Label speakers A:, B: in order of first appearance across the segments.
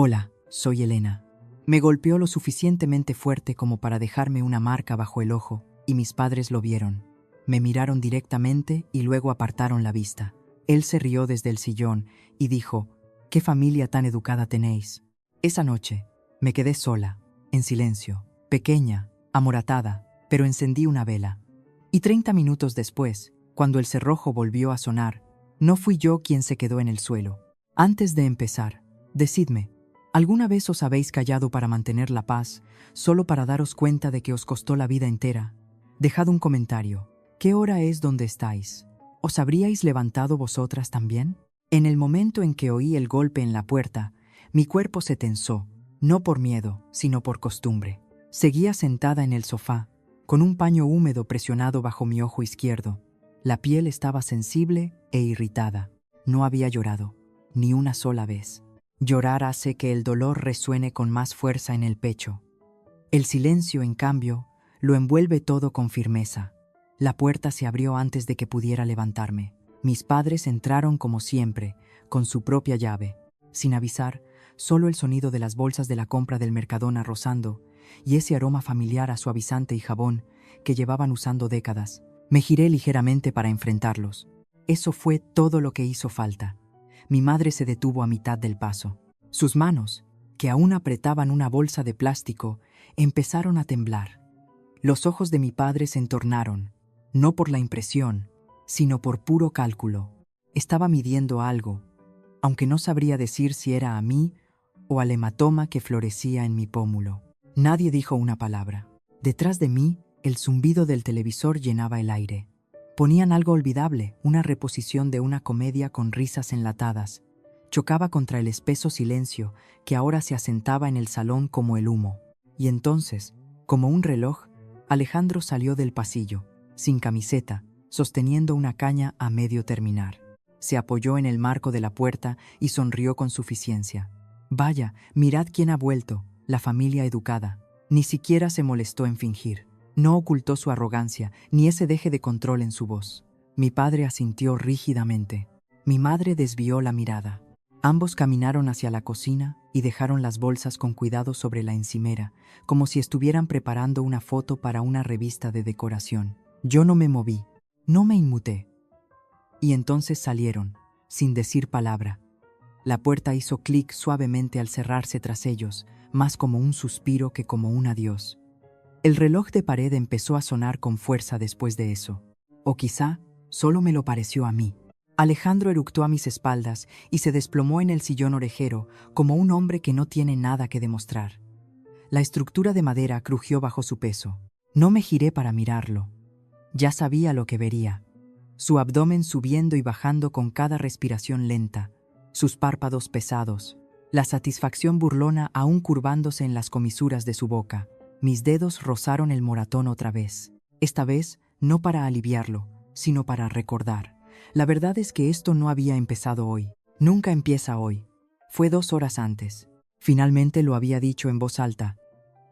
A: Hola, soy Elena. Me golpeó lo suficientemente fuerte como para dejarme una marca bajo el ojo, y mis padres lo vieron. Me miraron directamente y luego apartaron la vista. Él se rió desde el sillón y dijo: «¿Qué familia tan educada tenéis?». Esa noche, me quedé sola, en silencio, pequeña, amoratada, pero encendí una vela. Y 30 minutos después, cuando el cerrojo volvió a sonar, no fui yo quien se quedó en el suelo. Antes de empezar, decidme, ¿alguna vez os habéis callado para mantener la paz, solo para daros cuenta de que os costó la vida entera? Dejad un comentario. ¿Qué hora es donde estáis? ¿Os habríais levantado vosotras también? En el momento en que oí el golpe en la puerta, mi cuerpo se tensó, no por miedo, sino por costumbre. Seguía sentada en el sofá, con un paño húmedo presionado bajo mi ojo izquierdo. La piel estaba sensible e irritada. No había llorado, ni una sola vez. Llorar hace que el dolor resuene con más fuerza en el pecho. El silencio, en cambio, lo envuelve todo con firmeza. La puerta se abrió antes de que pudiera levantarme. Mis padres entraron como siempre, con su propia llave. Sin avisar, solo el sonido de las bolsas de la compra del Mercadona rozando y ese aroma familiar a suavizante y jabón que llevaban usando décadas. Me giré ligeramente para enfrentarlos. Eso fue todo lo que hizo falta. Mi madre se detuvo a mitad del paso. Sus manos, que aún apretaban una bolsa de plástico, empezaron a temblar. Los ojos de mi padre se entornaron, no por la impresión, sino por puro cálculo. Estaba midiendo algo, aunque no sabría decir si era a mí o al hematoma que florecía en mi pómulo. Nadie dijo una palabra. Detrás de mí, el zumbido del televisor llenaba el aire. Ponían algo olvidable, una reposición de una comedia con risas enlatadas. Chocaba contra el espeso silencio que ahora se asentaba en el salón como el humo. Y entonces, como un reloj, Alejandro salió del pasillo, sin camiseta, sosteniendo una caña a medio terminar. Se apoyó en el marco de la puerta y sonrió con suficiencia. «Vaya, mirad quién ha vuelto, la familia educada». Ni siquiera se molestó en fingir. No ocultó su arrogancia, ni ese deje de control en su voz. Mi padre asintió rígidamente. Mi madre desvió la mirada. Ambos caminaron hacia la cocina y dejaron las bolsas con cuidado sobre la encimera, como si estuvieran preparando una foto para una revista de decoración. Yo no me moví, no me inmuté. Y entonces salieron, sin decir palabra. La puerta hizo clic suavemente al cerrarse tras ellos, más como un suspiro que como un adiós. El reloj de pared empezó a sonar con fuerza después de eso. O quizá solo me lo pareció a mí. Alejandro eructó a mis espaldas y se desplomó en el sillón orejero como un hombre que no tiene nada que demostrar. La estructura de madera crujió bajo su peso. No me giré para mirarlo. Ya sabía lo que vería. Su abdomen subiendo y bajando con cada respiración lenta, sus párpados pesados, la satisfacción burlona aún curvándose en las comisuras de su boca. Mis dedos rozaron el moratón otra vez. Esta vez no para aliviarlo, sino para recordar. La verdad es que esto no había empezado hoy. Nunca empieza hoy. Fue 2 horas antes. Finalmente lo había dicho en voz alta.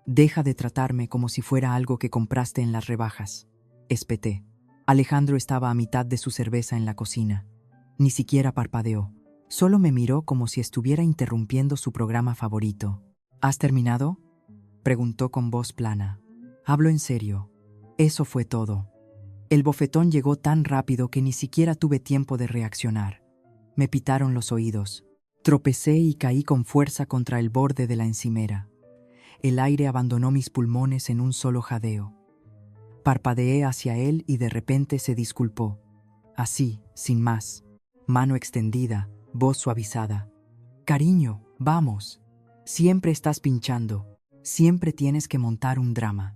A: «Deja de tratarme como si fuera algo que compraste en las rebajas». Espeté. Alejandro estaba a mitad de su cerveza en la cocina. Ni siquiera parpadeó. Solo me miró como si estuviera interrumpiendo su programa favorito. «¿Has terminado?», preguntó con voz plana. «Hablo en serio. Eso fue todo». El bofetón llegó tan rápido que ni siquiera tuve tiempo de reaccionar. Me pitaron los oídos. Tropecé y caí con fuerza contra el borde de la encimera. El aire abandonó mis pulmones en un solo jadeo. Parpadeé hacia él y de repente se disculpó. Así, sin más. Mano extendida, voz suavizada. «Cariño, vamos. Siempre estás pinchando. Siempre tienes que montar un drama».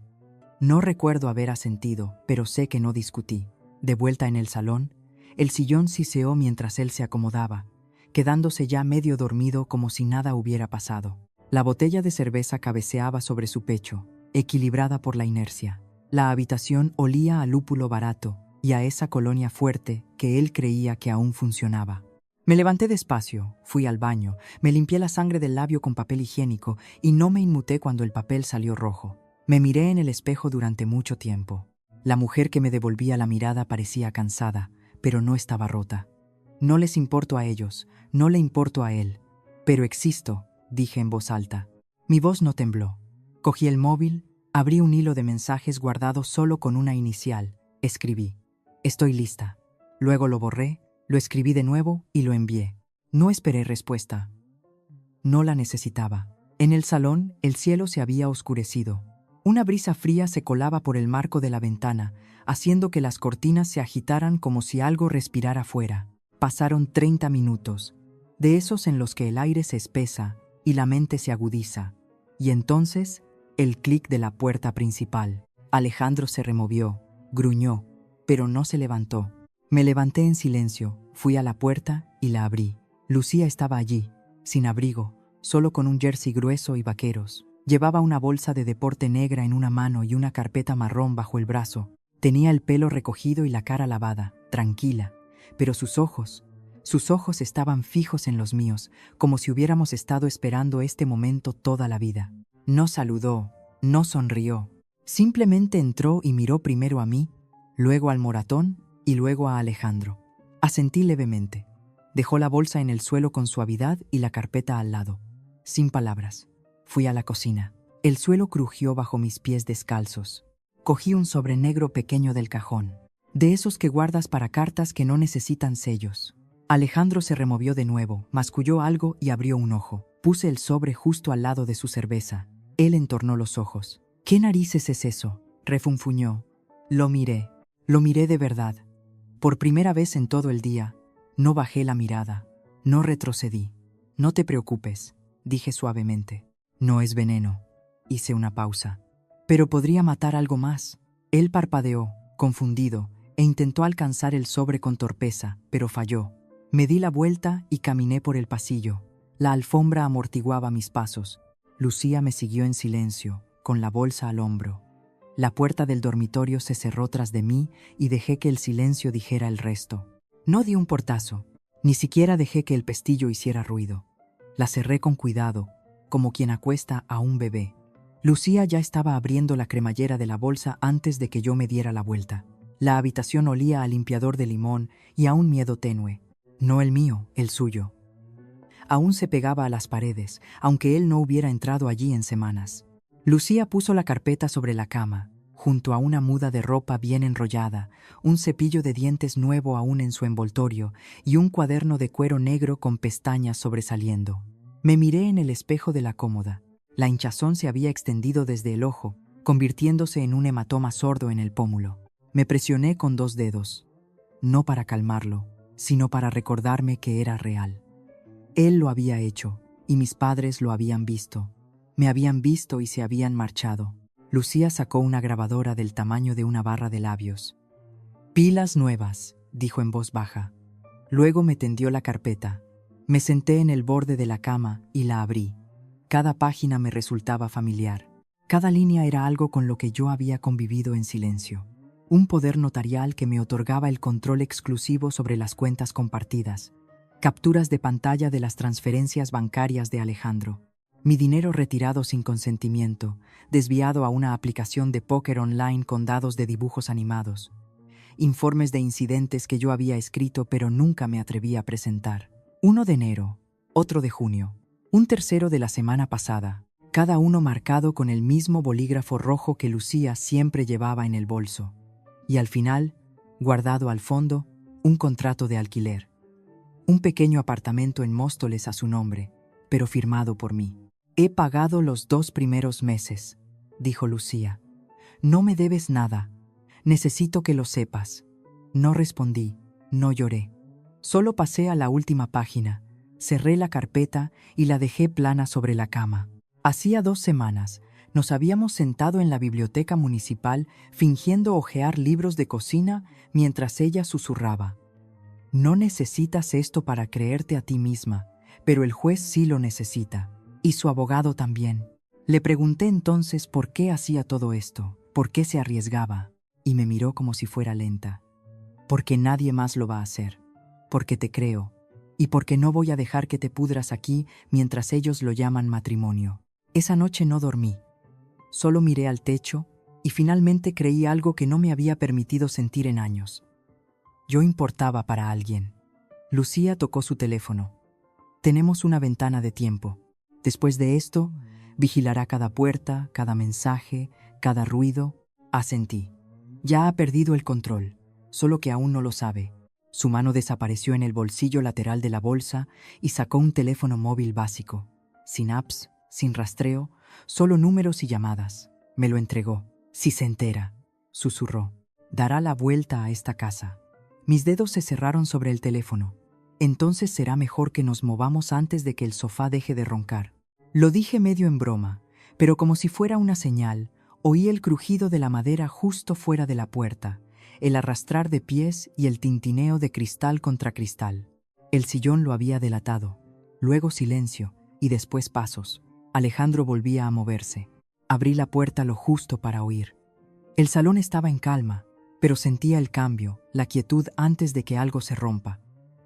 A: No recuerdo haber asentido, pero sé que no discutí. De vuelta en el salón, el sillón siseó mientras él se acomodaba, quedándose ya medio dormido como si nada hubiera pasado. La botella de cerveza cabeceaba sobre su pecho, equilibrada por la inercia. La habitación olía a lúpulo barato y a esa colonia fuerte que él creía que aún funcionaba. Me levanté despacio, fui al baño, me limpié la sangre del labio con papel higiénico y no me inmuté cuando el papel salió rojo. Me miré en el espejo durante mucho tiempo. La mujer que me devolvía la mirada parecía cansada, pero no estaba rota. No les importo a ellos, no le importo a él, pero existo, dije en voz alta. Mi voz no tembló. Cogí el móvil, abrí un hilo de mensajes guardado solo con una inicial. Escribí: estoy lista. Luego lo borré, lo escribí de nuevo y lo envié. No esperé respuesta. No la necesitaba. En el salón, el cielo se había oscurecido. Una brisa fría se colaba por el marco de la ventana, haciendo que las cortinas se agitaran como si algo respirara fuera. Pasaron 30 minutos, de esos en los que el aire se espesa y la mente se agudiza. Y entonces, el clic de la puerta principal. Alejandro se removió, gruñó, pero no se levantó. Me levanté en silencio, fui a la puerta y la abrí. Lucía estaba allí, sin abrigo, solo con un jersey grueso y vaqueros. Llevaba una bolsa de deporte negra en una mano y una carpeta marrón bajo el brazo. Tenía el pelo recogido y la cara lavada, tranquila, pero sus ojos estaban fijos en los míos, como si hubiéramos estado esperando este momento toda la vida. No saludó, no sonrió. Simplemente entró y miró primero a mí, luego al moratón y luego a Alejandro. Asentí levemente. Dejó la bolsa en el suelo con suavidad y la carpeta al lado. Sin palabras. Fui a la cocina. El suelo crujió bajo mis pies descalzos. Cogí un sobre negro pequeño del cajón, de esos que guardas para cartas que no necesitan sellos. Alejandro se removió de nuevo, masculló algo y abrió un ojo. Puse el sobre justo al lado de su cerveza. Él entornó los ojos. ¿Qué narices es eso?, refunfuñó. Lo miré de verdad. Por primera vez en todo el día, no bajé la mirada, no retrocedí. No te preocupes, dije suavemente. No es veneno. Hice una pausa. Pero podría matar algo más. Él parpadeó, confundido, e intentó alcanzar el sobre con torpeza, pero falló. Me di la vuelta y caminé por el pasillo. La alfombra amortiguaba mis pasos. Lucía me siguió en silencio, con la bolsa al hombro. La puerta del dormitorio se cerró tras de mí y dejé que el silencio dijera el resto. No di un portazo, ni siquiera dejé que el pestillo hiciera ruido. La cerré con cuidado, como quien acuesta a un bebé. Lucía ya estaba abriendo la cremallera de la bolsa antes de que yo me diera la vuelta. La habitación olía a limpiador de limón y a un miedo tenue. No el mío, el suyo. Aún se pegaba a las paredes, aunque él no hubiera entrado allí en semanas. Lucía puso la carpeta sobre la cama, junto a una muda de ropa bien enrollada, un cepillo de dientes nuevo aún en su envoltorio y un cuaderno de cuero negro con pestañas sobresaliendo. Me miré en el espejo de la cómoda. La hinchazón se había extendido desde el ojo, convirtiéndose en un hematoma sordo en el pómulo. Me presioné con 2 dedos, no para calmarlo, sino para recordarme que era real. Él lo había hecho, y mis padres lo habían visto. Me habían visto y se habían marchado. Lucía sacó una grabadora del tamaño de una barra de labios. «Pilas nuevas», dijo en voz baja. Luego me tendió la carpeta. Me senté en el borde de la cama y la abrí. Cada página me resultaba familiar. Cada línea era algo con lo que yo había convivido en silencio. Un poder notarial que me otorgaba el control exclusivo sobre las cuentas compartidas. Capturas de pantalla de las transferencias bancarias de Alejandro. Mi dinero retirado sin consentimiento, desviado a una aplicación de póker online con dados de dibujos animados. Informes de incidentes que yo había escrito pero nunca me atreví a presentar. 1 de enero, otro de junio, un tercero de la semana pasada, cada uno marcado con el mismo bolígrafo rojo que Lucía siempre llevaba en el bolso. Y al final, guardado al fondo, un contrato de alquiler. Un pequeño apartamento en Móstoles a su nombre, pero firmado por mí. «He pagado los 2 primeros meses», dijo Lucía. «No me debes nada. Necesito que lo sepas». No respondí, no lloré. Solo pasé a la última página, cerré la carpeta y la dejé plana sobre la cama. Hacía 2 semanas nos habíamos sentado en la biblioteca municipal fingiendo hojear libros de cocina mientras ella susurraba. «No necesitas esto para creerte a ti misma, pero el juez sí lo necesita. Y su abogado también». Le pregunté entonces por qué hacía todo esto, por qué se arriesgaba, y me miró como si fuera lenta. «Porque nadie más lo va a hacer, porque te creo, y porque no voy a dejar que te pudras aquí mientras ellos lo llaman matrimonio». Esa noche no dormí. Solo miré al techo y finalmente creí algo que no me había permitido sentir en años. Yo importaba para alguien. Lucía tocó su teléfono. «Tenemos una ventana de tiempo». Después de esto, vigilará cada puerta, cada mensaje, cada ruido. Asentí. Ya ha perdido el control, solo que aún no lo sabe. Su mano desapareció en el bolsillo lateral de la bolsa y sacó un teléfono móvil básico, sin apps, sin rastreo, solo números y llamadas. Me lo entregó. Si se entera, susurró, dará la vuelta a esta casa. Mis dedos se cerraron sobre el teléfono. Entonces será mejor que nos movamos antes de que el sofá deje de roncar. Lo dije medio en broma, pero como si fuera una señal, oí el crujido de la madera justo fuera de la puerta, el arrastrar de pies y el tintineo de cristal contra cristal. El sillón lo había delatado. Luego silencio y después pasos. Alejandro volvía a moverse. Abrí la puerta lo justo para oír. El salón estaba en calma, pero sentía el cambio, la quietud antes de que algo se rompa.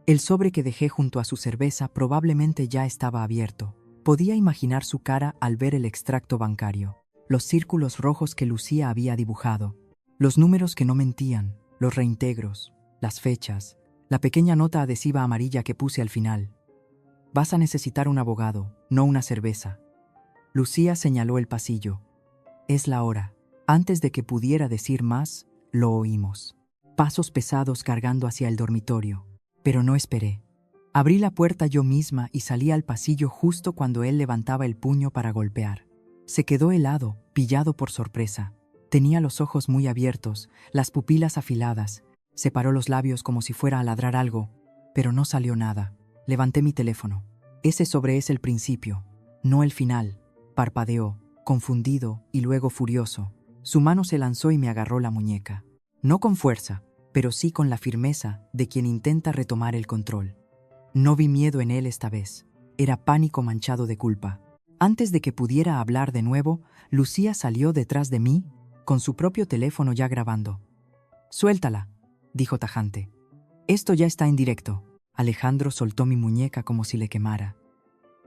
A: El sobre que dejé junto a su cerveza probablemente ya estaba abierto. Podía imaginar su cara al ver el extracto bancario, los círculos rojos que Lucía había dibujado, los números que no mentían, los reintegros, las fechas, la pequeña nota adhesiva amarilla que puse al final. Vas a necesitar un abogado, no una cerveza. Lucía señaló el pasillo. Es la hora. Antes de que pudiera decir más, lo oímos. Pasos pesados cargando hacia el dormitorio. Pero no esperé. Abrí la puerta yo misma y salí al pasillo justo cuando él levantaba el puño para golpear. Se quedó helado, pillado por sorpresa. Tenía los ojos muy abiertos, las pupilas afiladas. Separó los labios como si fuera a ladrar algo, pero no salió nada. Levanté mi teléfono. Ese sobre es el principio, no el final. Parpadeó, confundido y luego furioso. Su mano se lanzó y me agarró la muñeca. No con fuerza, pero sí con la firmeza de quien intenta retomar el control. No vi miedo en él esta vez. Era pánico manchado de culpa. Antes de que pudiera hablar de nuevo, Lucía salió detrás de mí, con su propio teléfono ya grabando. «Suéltala», dijo tajante. «Esto ya está en directo». Alejandro soltó mi muñeca como si le quemara.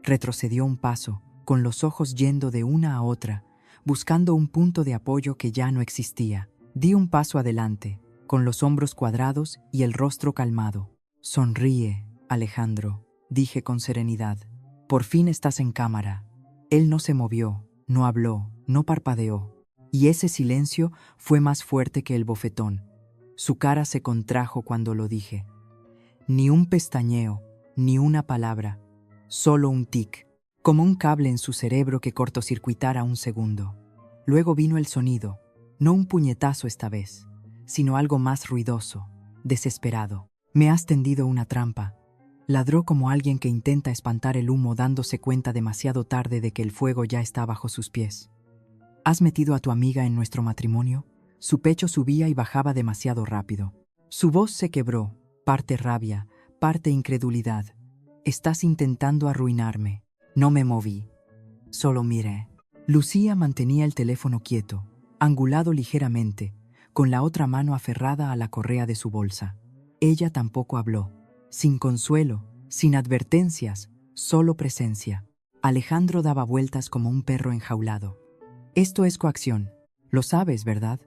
A: Retrocedió un paso, con los ojos yendo de una a otra, buscando un punto de apoyo que ya no existía. Di un paso adelante, con los hombros cuadrados y el rostro calmado. «Sonríe, Alejandro», dije con serenidad. «Por fin estás en cámara». Él no se movió, no habló, no parpadeó. Y ese silencio fue más fuerte que el bofetón. Su cara se contrajo cuando lo dije. Ni un pestañeo, ni una palabra, solo un tic, como un cable en su cerebro que cortocircuitara un segundo. Luego vino el sonido, no un puñetazo esta vez, sino algo más ruidoso, desesperado. «Me has tendido una trampa», ladró como alguien que intenta espantar el humo dándose cuenta demasiado tarde de que el fuego ya está bajo sus pies. «¿Has metido a tu amiga en nuestro matrimonio?» Su pecho subía y bajaba demasiado rápido. Su voz se quebró, parte rabia, parte incredulidad. «Estás intentando arruinarme». No me moví. Solo miré. Lucía mantenía el teléfono quieto, angulado ligeramente, con la otra mano aferrada a la correa de su bolsa. Ella tampoco habló. Sin consuelo, sin advertencias, solo presencia. Alejandro daba vueltas como un perro enjaulado. «Esto es coacción. Lo sabes, ¿verdad?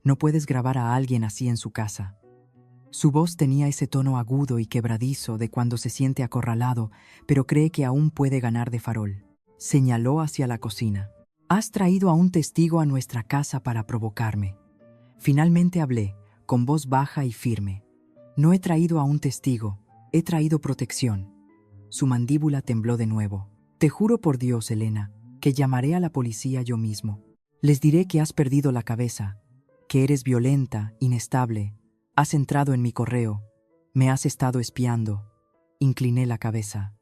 A: No puedes grabar a alguien así en su casa». Su voz tenía ese tono agudo y quebradizo de cuando se siente acorralado, pero cree que aún puede ganar de farol. Señaló hacia la cocina. «Has traído a un testigo a nuestra casa para provocarme». Finalmente hablé, con voz baja y firme. «No he traído a un testigo, he traído protección». Su mandíbula tembló de nuevo. «Te juro por Dios, Elena, que llamaré a la policía yo mismo. Les diré que has perdido la cabeza, que eres violenta, inestable. Has entrado en mi correo, me has estado espiando». Incliné la cabeza.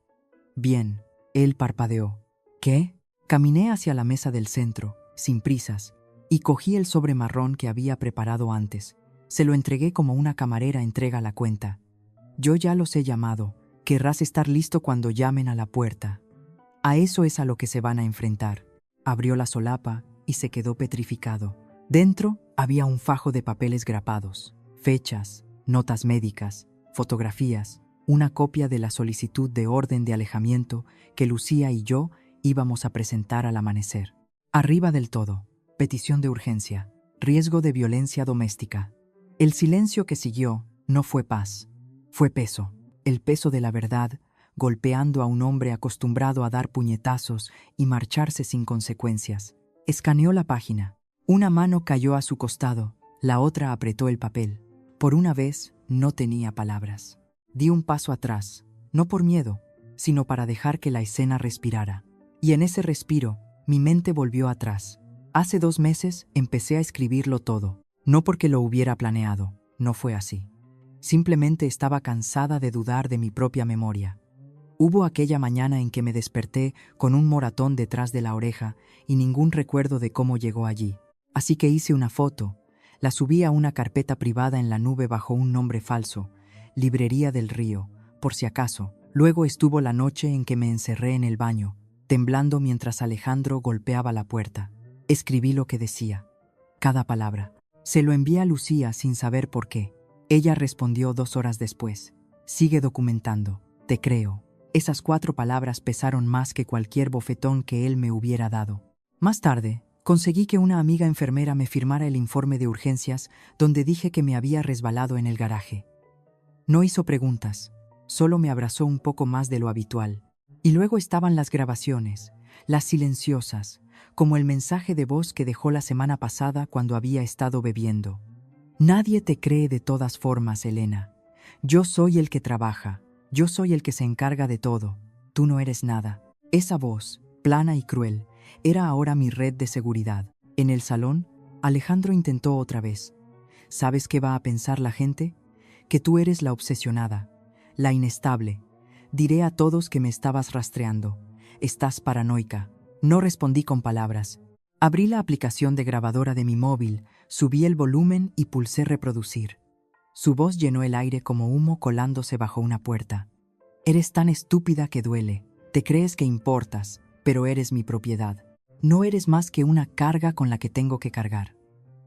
A: «Bien», él parpadeó. «¿Qué?» Caminé hacia la mesa del centro, sin prisas, y cogí el sobre marrón que había preparado antes. Se lo entregué como una camarera entrega la cuenta. «Yo ya los he llamado, querrás estar listo cuando llamen a la puerta. A eso es a lo que se van a enfrentar». Abrió la solapa y se quedó petrificado. Dentro había un fajo de papeles grapados, fechas, notas médicas, fotografías, una copia de la solicitud de orden de alejamiento que Lucía y yo íbamos a presentar al amanecer. Arriba del todo, petición de urgencia, riesgo de violencia doméstica. El silencio que siguió no fue paz, fue peso, el peso de la verdad, golpeando a un hombre acostumbrado a dar puñetazos y marcharse sin consecuencias. Escaneó la página. Una mano cayó a su costado, la otra apretó el papel. Por una vez, no tenía palabras. Di un paso atrás, no por miedo, sino para dejar que la escena respirara. Y en ese respiro, mi mente volvió atrás. Hace 2 meses empecé a escribirlo todo. No porque lo hubiera planeado, no fue así. Simplemente estaba cansada de dudar de mi propia memoria. Hubo aquella mañana en que me desperté con un moratón detrás de la oreja y ningún recuerdo de cómo llegó allí. Así que hice una foto, la subí a una carpeta privada en la nube bajo un nombre falso, Librería del Río, por si acaso. Luego estuvo la noche en que me encerré en el baño, temblando mientras Alejandro golpeaba la puerta. Escribí lo que decía, cada palabra. Se lo envié a Lucía sin saber por qué. Ella respondió 2 horas después. Sigue documentando, te creo. Esas 4 palabras pesaron más que cualquier bofetón que él me hubiera dado. Más tarde, conseguí que una amiga enfermera me firmara el informe de urgencias donde dije que me había resbalado en el garaje. No hizo preguntas, solo me abrazó un poco más de lo habitual. Y luego estaban las grabaciones, las silenciosas, como el mensaje de voz que dejó la semana pasada cuando había estado bebiendo. Nadie te cree de todas formas, Elena. Yo soy el que trabaja, yo soy el que se encarga de todo. Tú no eres nada. Esa voz, plana y cruel, era ahora mi red de seguridad. En el salón, Alejandro intentó otra vez. ¿Sabes qué va a pensar la gente? Que tú eres la obsesionada, la inestable. Diré a todos que me estabas rastreando. Estás paranoica. No respondí con palabras. Abrí la aplicación de grabadora de mi móvil, subí el volumen y pulsé reproducir. Su voz llenó el aire como humo colándose bajo una puerta. Eres tan estúpida que duele. Te crees que importas, pero eres mi propiedad. No eres más que una carga con la que tengo que cargar.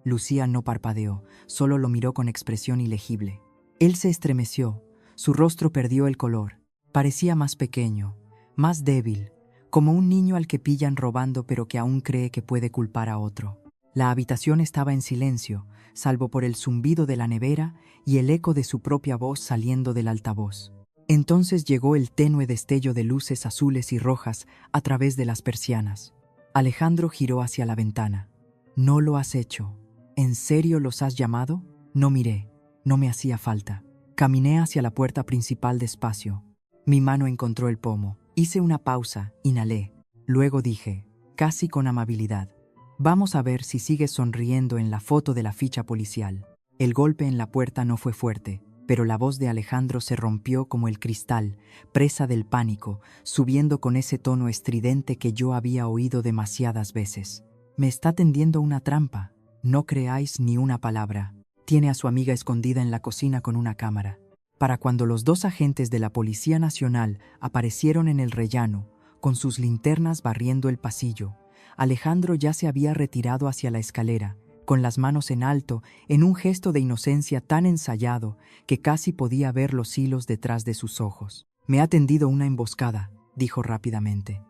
A: Lucía no parpadeó, solo lo miró con expresión ilegible. Él se estremeció, su rostro perdió el color. Parecía más pequeño, más débil, como un niño al que pillan robando pero que aún cree que puede culpar a otro. La habitación estaba en silencio, salvo por el zumbido de la nevera y el eco de su propia voz saliendo del altavoz. Entonces llegó el tenue destello de luces azules y rojas a través de las persianas. Alejandro giró hacia la ventana. «No lo has hecho. ¿En serio los has llamado?» No miré. No me hacía falta. Caminé hacia la puerta principal despacio. Mi mano encontró el pomo. Hice una pausa, inhalé. Luego dije, casi con amabilidad: «Vamos a ver si sigues sonriendo en la foto de la ficha policial». El golpe en la puerta no fue fuerte, pero la voz de Alejandro se rompió como el cristal, presa del pánico, subiendo con ese tono estridente que yo había oído demasiadas veces. «Me está tendiendo una trampa. No creáis ni una palabra. Tiene a su amiga escondida en la cocina con una cámara». Para cuando los 2 agentes de la Policía Nacional aparecieron en el rellano, con sus linternas barriendo el pasillo, Alejandro ya se había retirado hacia la escalera, con las manos en alto, en un gesto de inocencia tan ensayado que casi podía ver los hilos detrás de sus ojos. «Me ha tendido una emboscada», dijo rápidamente.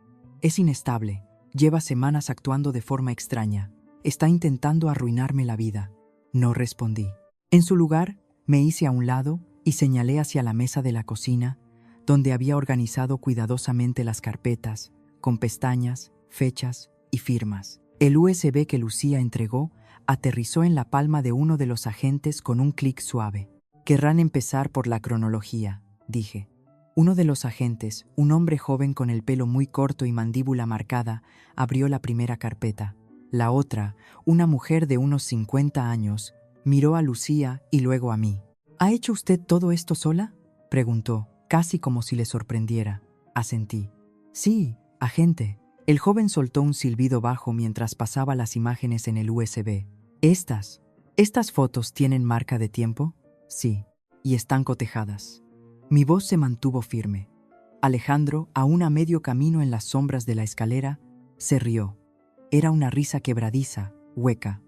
A: «Es inestable, lleva semanas actuando de forma extraña, está intentando arruinarme la vida». No respondí. En su lugar, me hice a un lado y señalé hacia la mesa de la cocina, donde había organizado cuidadosamente las carpetas, con pestañas, fechas y firmas. El USB que Lucía entregó aterrizó en la palma de uno de los agentes con un clic suave. «Querrán empezar por la cronología», dije. Uno de los agentes, un hombre joven con el pelo muy corto y mandíbula marcada, abrió la primera carpeta. La otra, una mujer de unos 50 años, miró a Lucía y luego a mí. «¿Ha hecho usted todo esto sola?», preguntó, casi como si le sorprendiera. Asentí. «Sí, agente». El joven soltó un silbido bajo mientras pasaba las imágenes en el USB. ¿Estas fotos tienen marca de tiempo?» «Sí, y están cotejadas». Mi voz se mantuvo firme. Alejandro, aún a medio camino en las sombras de la escalera, se rió. Era una risa quebradiza, hueca.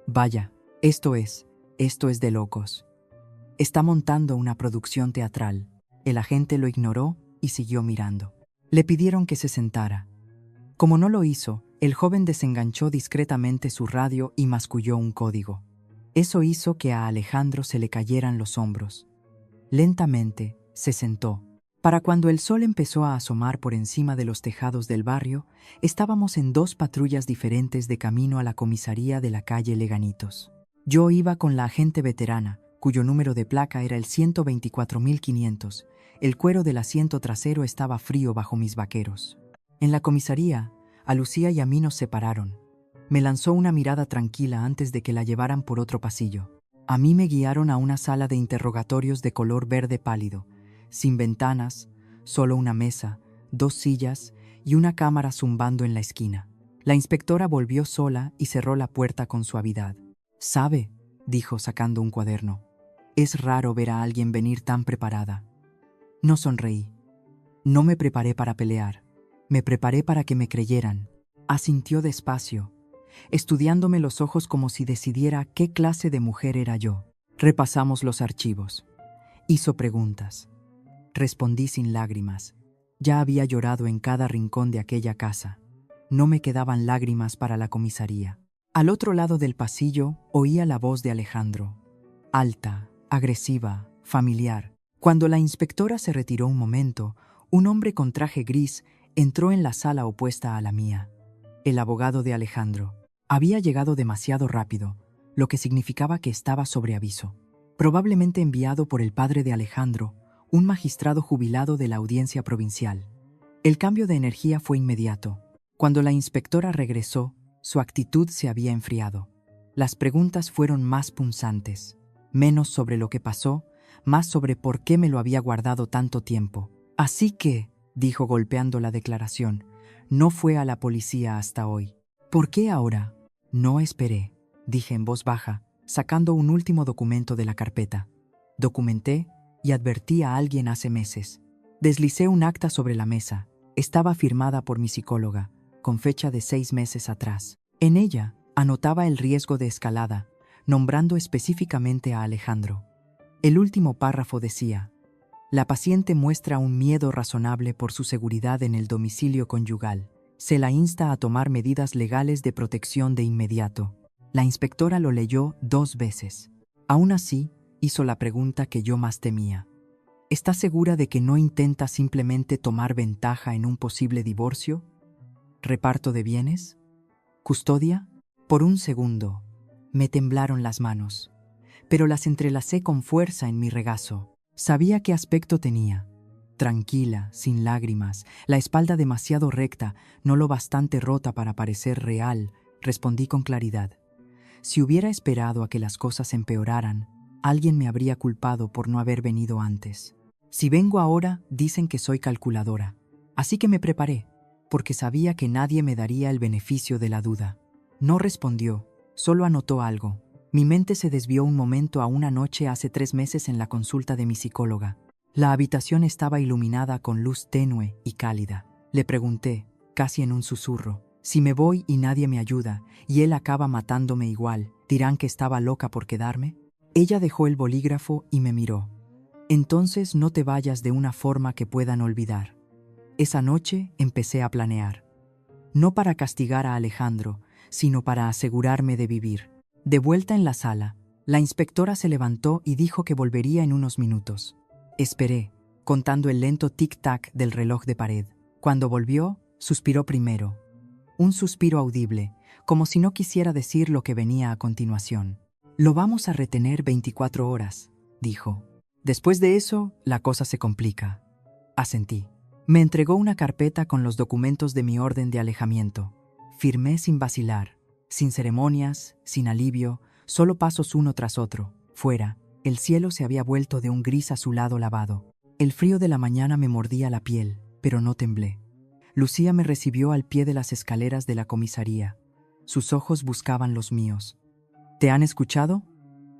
A: «Vaya, esto es de locos. Está montando una producción teatral». El agente lo ignoró y siguió mirando. Le pidieron que se sentara. Como no lo hizo, el joven desenganchó discretamente su radio y masculló un código. Eso hizo que a Alejandro se le cayeran los hombros. Lentamente, se sentó. Para cuando el sol empezó a asomar por encima de los tejados del barrio, estábamos en 2 patrullas diferentes de camino a la comisaría de la calle Leganitos. Yo iba con la agente veterana, cuyo número de placa era el 124.500. El cuero del asiento trasero estaba frío bajo mis vaqueros. En la comisaría, a Lucía y a mí nos separaron. Me lanzó una mirada tranquila antes de que la llevaran por otro pasillo. A mí me guiaron a una sala de interrogatorios de color verde pálido, sin ventanas, solo una mesa, 2 sillas y una cámara zumbando en la esquina. La inspectora volvió sola y cerró la puerta con suavidad. «¿Sabe?», dijo sacando un cuaderno. «Es raro ver a alguien venir tan preparada». No sonreí. No me preparé para pelear. Me preparé para que me creyeran. Asintió despacio, estudiándome los ojos como si decidiera qué clase de mujer era yo. Repasamos los archivos. Hizo preguntas. Respondí sin lágrimas. Ya había llorado en cada rincón de aquella casa. No me quedaban lágrimas para la comisaría. Al otro lado del pasillo oía la voz de Alejandro. Alta, agresiva, familiar. Cuando la inspectora se retiró un momento, un hombre con traje gris entró en la sala opuesta a la mía. El abogado de Alejandro. Había llegado demasiado rápido, lo que significaba que estaba sobre aviso. Probablemente enviado por el padre de Alejandro, un magistrado jubilado de la audiencia provincial. El cambio de energía fue inmediato. Cuando la inspectora regresó, su actitud se había enfriado. Las preguntas fueron más punzantes, menos sobre lo que pasó, más sobre por qué me lo había guardado tanto tiempo. «Así que», dijo golpeando la declaración, «no fue a la policía hasta hoy». «¿Por qué ahora?» «No esperé», dije en voz baja, sacando un último documento de la carpeta. Documenté y advertí a alguien hace meses. Deslicé un acta sobre la mesa. Estaba firmada por mi psicóloga, con fecha de 6 meses atrás. En ella anotaba el riesgo de escalada, nombrando específicamente a Alejandro. El último párrafo decía: «La paciente muestra un miedo razonable por su seguridad en el domicilio conyugal. Se la insta a tomar medidas legales de protección de inmediato». La inspectora lo leyó 2 veces. Aún así, hizo la pregunta que yo más temía. «¿Está segura de que no intenta simplemente tomar ventaja en un posible divorcio? ¿Reparto de bienes? ¿Custodia?» Por un segundo, me temblaron las manos, pero las entrelacé con fuerza en mi regazo. Sabía qué aspecto tenía. Tranquila, sin lágrimas, la espalda demasiado recta, no lo bastante rota para parecer real, respondí con claridad. Si hubiera esperado a que las cosas empeoraran, alguien me habría culpado por no haber venido antes. Si vengo ahora, dicen que soy calculadora. Así que me preparé, porque sabía que nadie me daría el beneficio de la duda. No respondió, solo anotó algo. Mi mente se desvió un momento a una noche hace 3 meses en la consulta de mi psicóloga. La habitación estaba iluminada con luz tenue y cálida. Le pregunté, casi en un susurro: «Si me voy y nadie me ayuda, y él acaba matándome igual, ¿dirán que estaba loca por quedarme?». Ella dejó el bolígrafo y me miró. «Entonces no te vayas de una forma que puedan olvidar». Esa noche empecé a planear. No para castigar a Alejandro, sino para asegurarme de vivir. De vuelta en la sala, la inspectora se levantó y dijo que volvería en unos minutos. Esperé, contando el lento tic-tac del reloj de pared. Cuando volvió, suspiró primero. Un suspiro audible, como si no quisiera decir lo que venía a continuación. «Lo vamos a retener 24 horas», dijo. «Después de eso, la cosa se complica». Asentí. Me entregó una carpeta con los documentos de mi orden de alejamiento. Firmé sin vacilar, sin ceremonias, sin alivio, solo pasos uno tras otro. Fuera, el cielo se había vuelto de un gris azulado lavado. El frío de la mañana me mordía la piel, pero no temblé. Lucía me recibió al pie de las escaleras de la comisaría. Sus ojos buscaban los míos. «¿Te han escuchado?».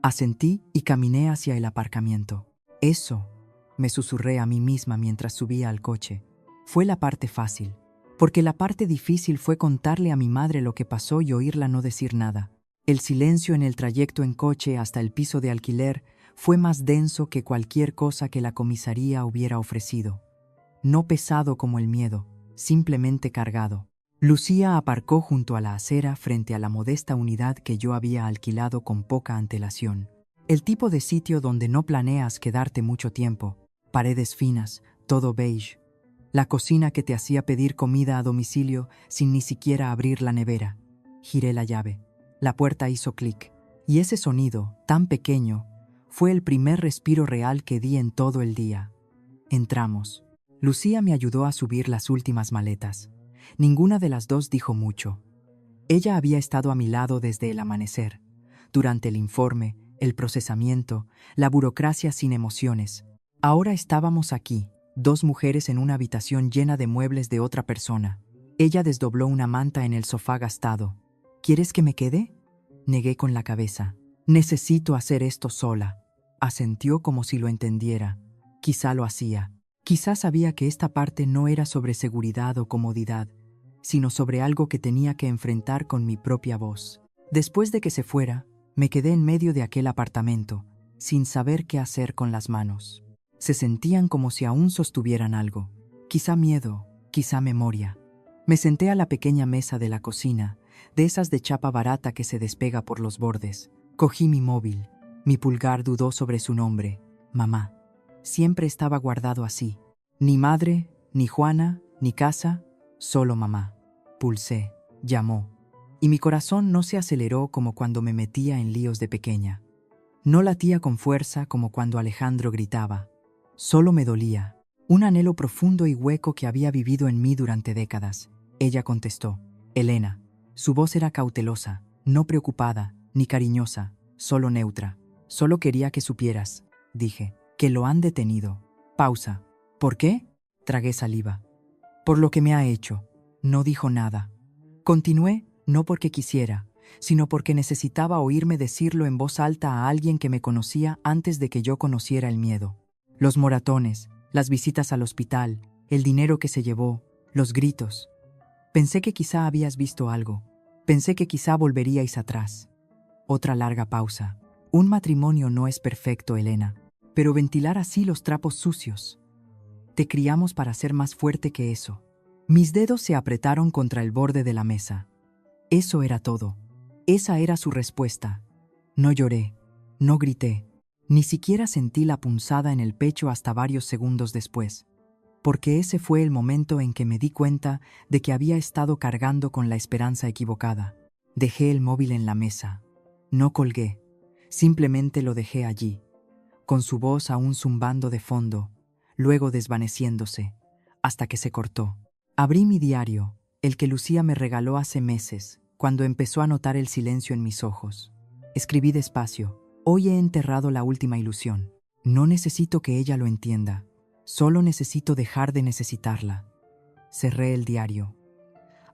A: Asentí y caminé hacia el aparcamiento. «Eso», me susurré a mí misma mientras subía al coche. Fue la parte fácil, porque la parte difícil fue contarle a mi madre lo que pasó y oírla no decir nada. El silencio en el trayecto en coche hasta el piso de alquiler fue más denso que cualquier cosa que la comisaría hubiera ofrecido. No pesado como el miedo, simplemente cargado. Lucía aparcó junto a la acera frente a la modesta unidad que yo había alquilado con poca antelación. El tipo de sitio donde no planeas quedarte mucho tiempo. Paredes finas, todo beige. La cocina que te hacía pedir comida a domicilio sin ni siquiera abrir la nevera. Giré la llave. La puerta hizo clic. Y ese sonido, tan pequeño, fue el primer respiro real que di en todo el día. Entramos. Lucía me ayudó a subir las últimas maletas. Ninguna de las dos dijo mucho. Ella había estado a mi lado desde el amanecer, durante el informe, el procesamiento, la burocracia sin emociones. Ahora estábamos aquí, dos mujeres en una habitación llena de muebles de otra persona. Ella desdobló una manta en el sofá gastado. ¿Quieres que me quede? Negué con la cabeza. Necesito hacer esto sola. Asintió como si lo entendiera. Quizá lo hacía. Quizá sabía que esta parte no era sobre seguridad o comodidad, sino sobre algo que tenía que enfrentar con mi propia voz. Después de que se fuera, me quedé en medio de aquel apartamento, sin saber qué hacer con las manos. Se sentían como si aún sostuvieran algo. Quizá miedo, quizá memoria. Me senté a la pequeña mesa de la cocina, de esas de chapa barata que se despega por los bordes. Cogí mi móvil. Mi pulgar dudó sobre su nombre, mamá. Siempre estaba guardado así. Ni madre, ni Juana, ni casa, solo mamá. Pulsé, llamó. Y mi corazón no se aceleró como cuando me metía en líos de pequeña. No latía con fuerza como cuando Alejandro gritaba. Solo me dolía, un anhelo profundo y hueco que había vivido en mí durante décadas. Ella contestó, Elena. Su voz era cautelosa, no preocupada, ni cariñosa, solo neutra. Solo quería que supieras, dije, que lo han detenido. Pausa. ¿Por qué? Tragué saliva. Por lo que me ha hecho. No dijo nada. Continué, no porque quisiera, sino porque necesitaba oírme decirlo en voz alta a alguien que me conocía antes de que yo conociera el miedo. Los moratones, las visitas al hospital, el dinero que se llevó, los gritos. Pensé que quizá habías visto algo. Pensé que quizá volveríais atrás. Otra larga pausa. Un matrimonio no es perfecto, Elena, pero ventilar así los trapos sucios. Te criamos para ser más fuerte que eso. Mis dedos se apretaron contra el borde de la mesa. Eso era todo. Esa era su respuesta. No lloré, no grité, ni siquiera sentí la punzada en el pecho hasta varios segundos después, porque ese fue el momento en que me di cuenta de que había estado cargando con la esperanza equivocada. Dejé el móvil en la mesa. No colgué, simplemente lo dejé allí, con su voz aún zumbando de fondo, luego desvaneciéndose, hasta que se cortó. Abrí mi diario, el que Lucía me regaló hace meses, cuando empezó a notar el silencio en mis ojos. Escribí despacio, hoy he enterrado la última ilusión. No necesito que ella lo entienda, solo necesito dejar de necesitarla. Cerré el diario.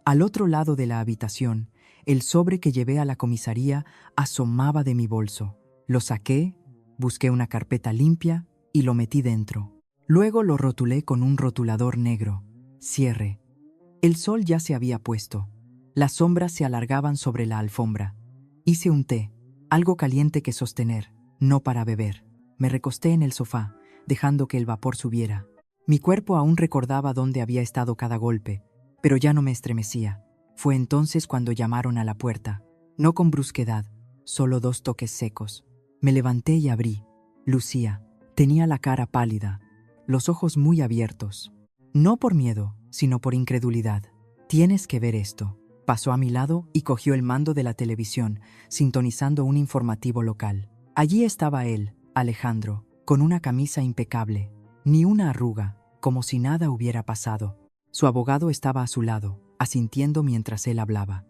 A: Al otro lado de la habitación, el sobre que llevé a la comisaría asomaba de mi bolso. Lo saqué, busqué una carpeta limpia y lo metí dentro. Luego lo rotulé con un rotulador negro. Cierre. El sol ya se había puesto. Las sombras se alargaban sobre la alfombra. Hice un té, algo caliente que sostener, no para beber. Me recosté en el sofá, dejando que el vapor subiera. Mi cuerpo aún recordaba dónde había estado cada golpe, pero ya no me estremecía. Fue entonces cuando llamaron a la puerta. No con brusquedad, solo 2 toques secos. Me levanté y abrí. Lucía. Tenía la cara pálida, los ojos muy abiertos. No por miedo, sino por incredulidad. Tienes que ver esto. Pasó a mi lado y cogió el mando de la televisión, sintonizando un informativo local. Allí estaba él, Alejandro, con una camisa impecable, ni una arruga, como si nada hubiera pasado. Su abogado estaba a su lado, asintiendo mientras él hablaba.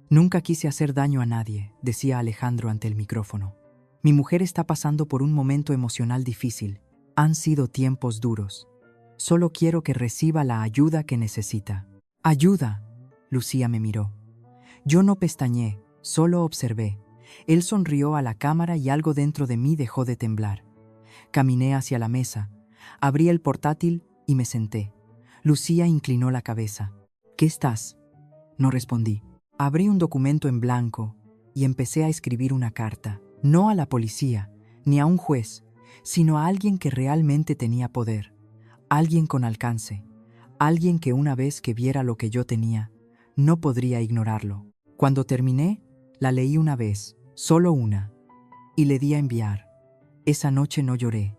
A: Nunca quise hacer daño a nadie, decía Alejandro ante el micrófono. Mi mujer está pasando por un momento emocional difícil. Han sido tiempos duros. Solo quiero que reciba la ayuda que necesita. ¡Ayuda! Lucía me miró. Yo no pestañeé, solo observé. Él sonrió a la cámara y algo dentro de mí dejó de temblar. Caminé hacia la mesa, abrí el portátil y me senté. Lucía inclinó la cabeza. ¿Qué estás? No respondí. Abrí un documento en blanco y empecé a escribir una carta. No a la policía, ni a un juez, sino a alguien que realmente tenía poder. Alguien con alcance. Alguien que una vez que viera lo que yo tenía, no podría ignorarlo. Cuando terminé, la leí una vez, solo una, y le di a enviar. Esa noche no lloré.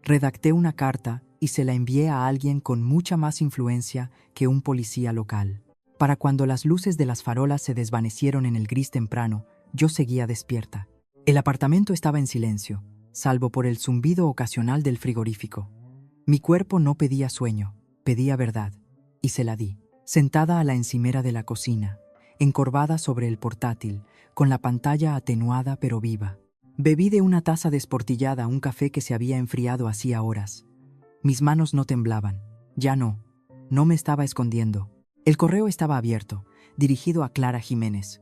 A: Redacté una carta y se la envié a alguien con mucha más influencia que un policía local. Para cuando las luces de las farolas se desvanecieron en el gris temprano, yo seguía despierta. El apartamento estaba en silencio, salvo por el zumbido ocasional del frigorífico. Mi cuerpo no pedía sueño, pedía verdad, y se la di. Sentada a la encimera de la cocina, encorvada sobre el portátil, con la pantalla atenuada pero viva. Bebí de una taza desportillada un café que se había enfriado hacía horas. Mis manos no temblaban. Ya no me estaba escondiendo. El correo estaba abierto, dirigido a Clara Jiménez,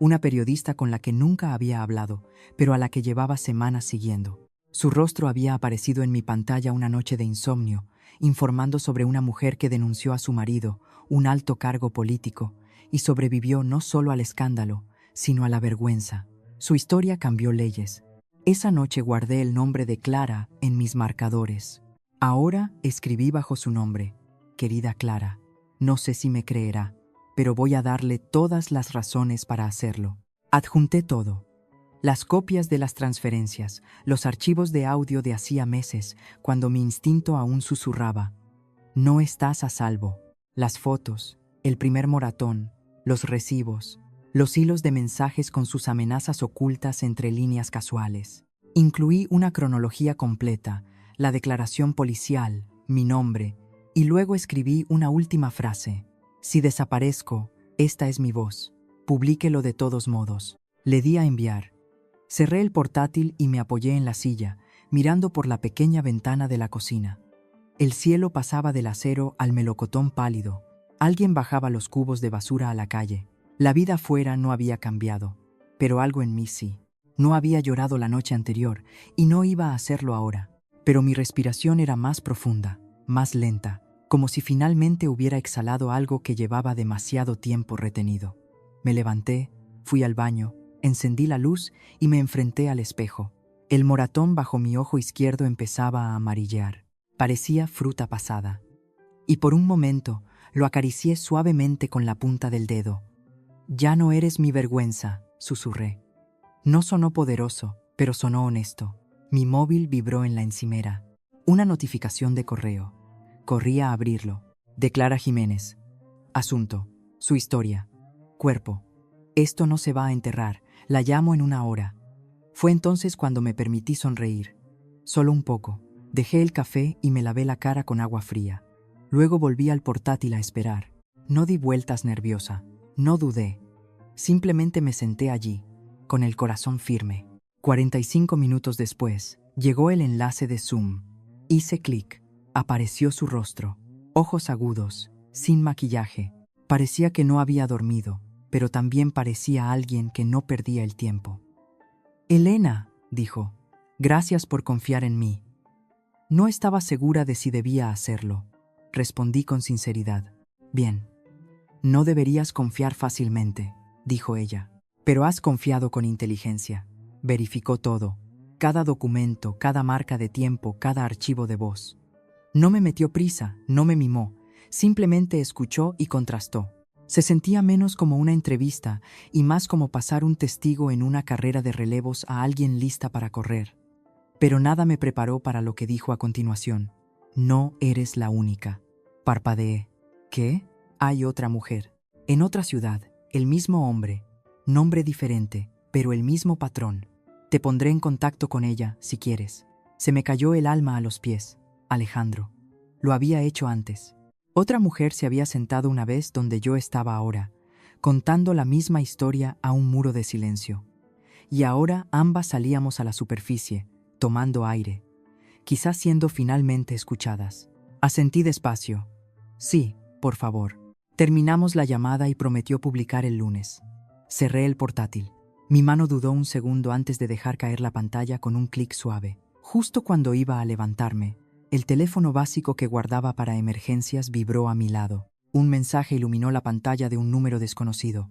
A: una periodista con la que nunca había hablado, pero a la que llevaba semanas siguiendo. Su rostro había aparecido en mi pantalla una noche de insomnio, informando sobre una mujer que denunció a su marido, un alto cargo político, y sobrevivió no solo al escándalo, sino a la vergüenza. Su historia cambió leyes. Esa noche guardé el nombre de Clara en mis marcadores. Ahora escribí bajo su nombre: querida Clara, no sé si me creerá, pero voy a darle todas las razones para hacerlo. Adjunté todo: las copias de las transferencias, los archivos de audio de hacía meses, cuando mi instinto aún susurraba: no estás a salvo. Las fotos, el primer moratón, los recibos, los hilos de mensajes con sus amenazas ocultas entre líneas casuales. Incluí una cronología completa, la declaración policial, mi nombre, y luego escribí una última frase: si desaparezco, esta es mi voz. Publíquelo de todos modos. Le di a enviar. Cerré el portátil y me apoyé en la silla, mirando por la pequeña ventana de la cocina. El cielo pasaba del acero al melocotón pálido. Alguien bajaba los cubos de basura a la calle. La vida afuera no había cambiado, pero algo en mí sí. No había llorado la noche anterior y no iba a hacerlo ahora, pero mi respiración era más profunda, más lenta, como si finalmente hubiera exhalado algo que llevaba demasiado tiempo retenido. Me levanté, fui al baño, encendí la luz y me enfrenté al espejo. El moratón bajo mi ojo izquierdo empezaba a amarillear. Parecía fruta pasada. Y por un momento lo acaricié suavemente con la punta del dedo. Ya no eres mi vergüenza, susurré. No sonó poderoso, pero sonó honesto. Mi móvil vibró en la encimera. Una notificación de correo. Corrí a abrirlo. De Clara Jiménez. Asunto: su historia. Cuerpo: esto no se va a enterrar, la llamo en 1 hora. Fue entonces cuando me permití sonreír. Solo un poco. Dejé el café y me lavé la cara con agua fría. Luego volví al portátil a esperar. No di vueltas nerviosa. No dudé. Simplemente me senté allí, con el corazón firme. 45 minutos después, llegó el enlace de Zoom. Hice clic. Apareció su rostro. Ojos agudos, sin maquillaje. Parecía que no había dormido, pero también parecía alguien que no perdía el tiempo. Elena, dijo, gracias por confiar en mí. No estaba segura de si debía hacerlo. Respondí con sinceridad. Bien. No deberías confiar fácilmente, dijo ella. Pero has confiado con inteligencia. Verificó todo. Cada documento, cada marca de tiempo, cada archivo de voz. No me metió prisa, no me mimó. Simplemente escuchó y contrastó. Se sentía menos como una entrevista y más como pasar un testigo en una carrera de relevos a alguien lista para correr. Pero nada me preparó para lo que dijo a continuación. No eres la única. Parpadeé. ¿Qué? Hay otra mujer. En otra ciudad, el mismo hombre. Nombre diferente, pero el mismo patrón. Te pondré en contacto con ella, si quieres. Se me cayó el alma a los pies. Alejandro. Lo había hecho antes. Otra mujer se había sentado una vez donde yo estaba ahora, contando la misma historia a un muro de silencio. Y ahora ambas salíamos a la superficie, tomando aire, quizás siendo finalmente escuchadas. Asentí despacio. Sí, por favor. Terminamos la llamada y prometió publicar el lunes. Cerré el portátil. Mi mano dudó un segundo antes de dejar caer la pantalla con un clic suave. Justo cuando iba a levantarme, el teléfono básico que guardaba para emergencias vibró a mi lado. Un mensaje iluminó la pantalla de un número desconocido.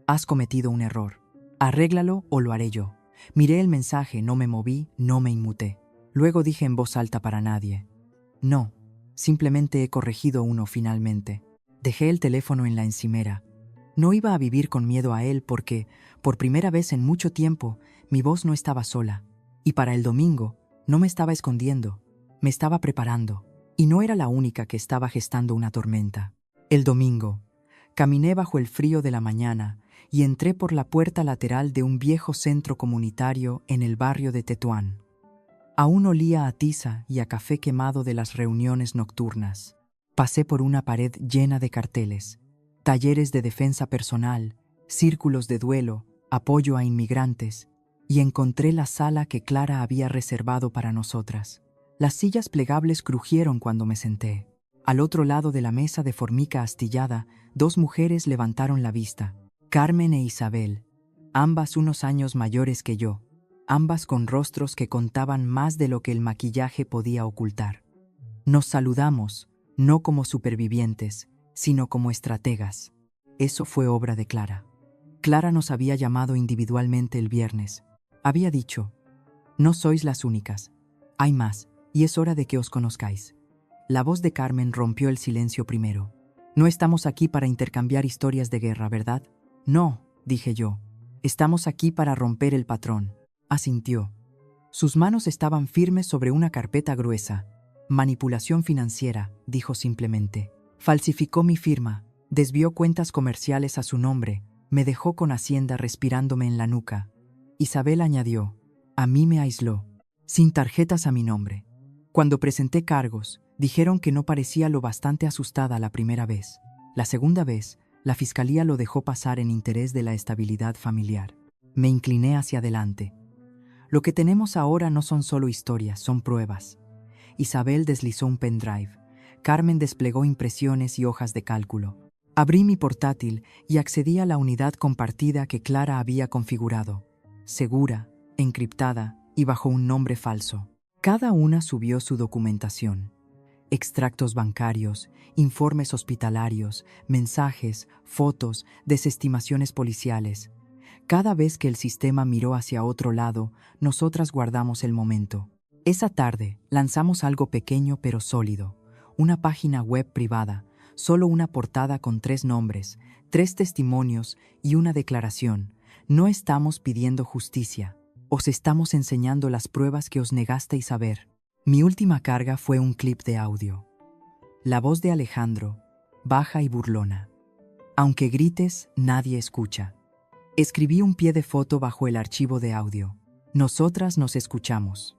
A: Has cometido un error. Arréglalo o lo haré yo. Miré el mensaje, no me moví, no me inmuté. Luego dije en voz alta para nadie. No, simplemente he corregido uno finalmente. Dejé el teléfono en la encimera. No iba a vivir con miedo a él porque, por primera vez en mucho tiempo, mi voz no estaba sola. Y para el domingo, no me estaba escondiendo. Me estaba preparando. Y no era la única que estaba gestando una tormenta. El domingo, caminé bajo el frío de la mañana y entré por la puerta lateral de un viejo centro comunitario en el barrio de Tetuán. Aún olía a tiza y a café quemado de las reuniones nocturnas. Pasé por una pared llena de carteles, talleres de defensa personal, círculos de duelo, apoyo a inmigrantes, y encontré la sala que Clara había reservado para nosotras. Las sillas plegables crujieron cuando me senté. Al otro lado de la mesa de formica astillada, dos mujeres levantaron la vista, Carmen e Isabel, ambas unos años mayores que yo, ambas con rostros que contaban más de lo que el maquillaje podía ocultar. Nos saludamos, no como supervivientes, sino como estrategas. Eso fue obra de Clara. Clara nos había llamado individualmente el viernes. Había dicho: no sois las únicas, hay más, y es hora de que os conozcáis. La voz de Carmen rompió el silencio primero. No estamos aquí para intercambiar historias de guerra, ¿verdad? No, dije yo. Estamos aquí para romper el patrón. Asintió. Sus manos estaban firmes sobre una carpeta gruesa. Manipulación financiera, dijo simplemente. Falsificó mi firma, desvió cuentas comerciales a su nombre, me dejó con Hacienda respirándome en la nuca. Isabel añadió: a mí me aisló, sin tarjetas a mi nombre. Cuando presenté cargos, dijeron que no parecía lo bastante asustada la primera vez. La segunda vez, la fiscalía lo dejó pasar en interés de la estabilidad familiar. Me incliné hacia adelante. Lo que tenemos ahora no son solo historias, son pruebas. Isabel deslizó un pendrive. Carmen desplegó impresiones y hojas de cálculo. Abrí mi portátil y accedí a la unidad compartida que Clara había configurado. Segura, encriptada y bajo un nombre falso. Cada una subió su documentación. Extractos bancarios, informes hospitalarios, mensajes, fotos, desestimaciones policiales. Cada vez que el sistema miró hacia otro lado, nosotras guardamos el momento. Esa tarde lanzamos algo pequeño pero sólido. Una página web privada, solo una portada con 3 nombres, 3 testimonios y una declaración. No estamos pidiendo justicia. Os estamos enseñando las pruebas que os negasteis a ver. Mi última carga fue un clip de audio. La voz de Alejandro, baja y burlona. Aunque grites, nadie escucha. Escribí un pie de foto bajo el archivo de audio. Nosotras nos escuchamos.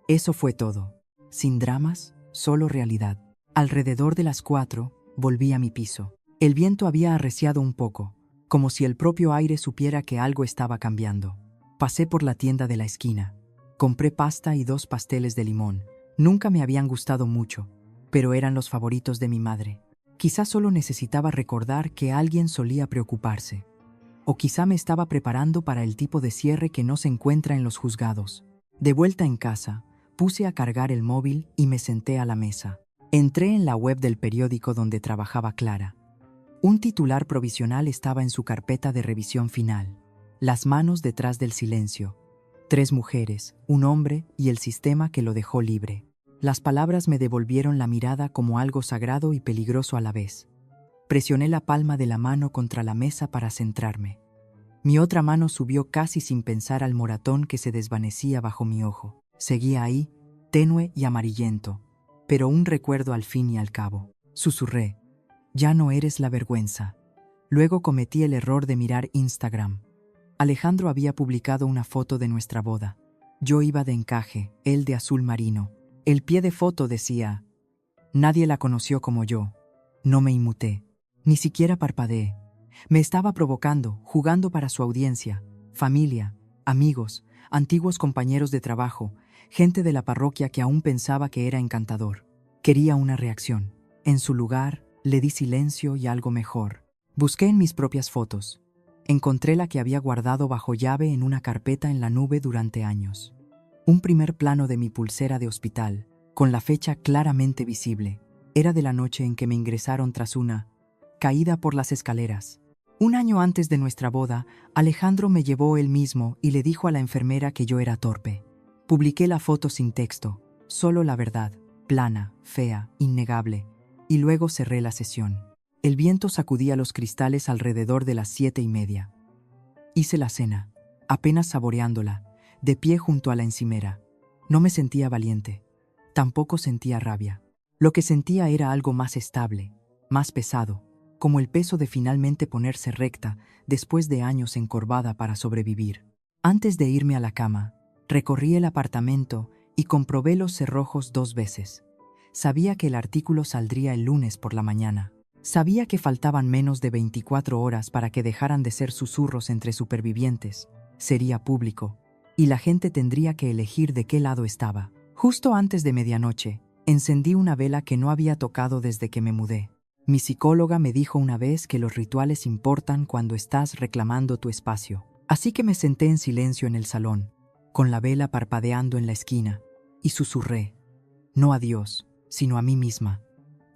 A: Eso fue todo. Sin dramas, solo realidad. Alrededor de las 4, volví a mi piso. El viento había arreciado un poco, como si el propio aire supiera que algo estaba cambiando. Pasé por la tienda de la esquina. Compré pasta y 2 pasteles de limón. Nunca me habían gustado mucho, pero eran los favoritos de mi madre. Quizá solo necesitaba recordar que alguien solía preocuparse. O quizá me estaba preparando para el tipo de cierre que no se encuentra en los juzgados. De vuelta en casa, puse a cargar el móvil y me senté a la mesa. Entré en la web del periódico donde trabajaba Clara. Un titular provisional estaba en su carpeta de revisión final. Las manos detrás del silencio. 3 mujeres, un hombre y el sistema que lo dejó libre. Las palabras me devolvieron la mirada como algo sagrado y peligroso a la vez. Presioné la palma de la mano contra la mesa para centrarme. Mi otra mano subió casi sin pensar al moratón que se desvanecía bajo mi ojo. Seguía ahí, tenue y amarillento, pero un recuerdo al fin y al cabo. Susurré: ya no eres la vergüenza. Luego cometí el error de mirar Instagram. Alejandro había publicado una foto de nuestra boda. Yo iba de encaje, él de azul marino. El pie de foto decía: nadie la conoció como yo. No me inmuté, ni siquiera parpadeé. Me estaba provocando, jugando para su audiencia, familia, amigos, antiguos compañeros de trabajo, gente de la parroquia que aún pensaba que era encantador. Quería una reacción. En su lugar, le di silencio y algo mejor. Busqué en mis propias fotos. Encontré la que había guardado bajo llave en una carpeta en la nube durante años. Un primer plano de mi pulsera de hospital, con la fecha claramente visible. Era de la noche en que me ingresaron tras una caída por las escaleras. Un año antes de nuestra boda, Alejandro me llevó él mismo y le dijo a la enfermera que yo era torpe. Publiqué la foto sin texto, solo la verdad, plana, fea, innegable, y luego cerré la sesión. El viento sacudía los cristales alrededor de las 7:30. Hice la cena, apenas saboreándola, de pie junto a la encimera. No me sentía valiente, tampoco sentía rabia. Lo que sentía era algo más estable, más pesado, como el peso de finalmente ponerse recta después de años encorvada para sobrevivir. Antes de irme a la cama, recorrí el apartamento y comprobé los cerrojos 2 veces. Sabía que el artículo saldría el lunes por la mañana. Sabía que faltaban menos de 24 horas para que dejaran de ser susurros entre supervivientes. Sería público, y la gente tendría que elegir de qué lado estaba. Justo antes de medianoche, encendí una vela que no había tocado desde que me mudé. Mi psicóloga me dijo una vez que los rituales importan cuando estás reclamando tu espacio. Así que me senté en silencio en el salón, con la vela parpadeando en la esquina, y susurré, no a Dios, sino a mí misma.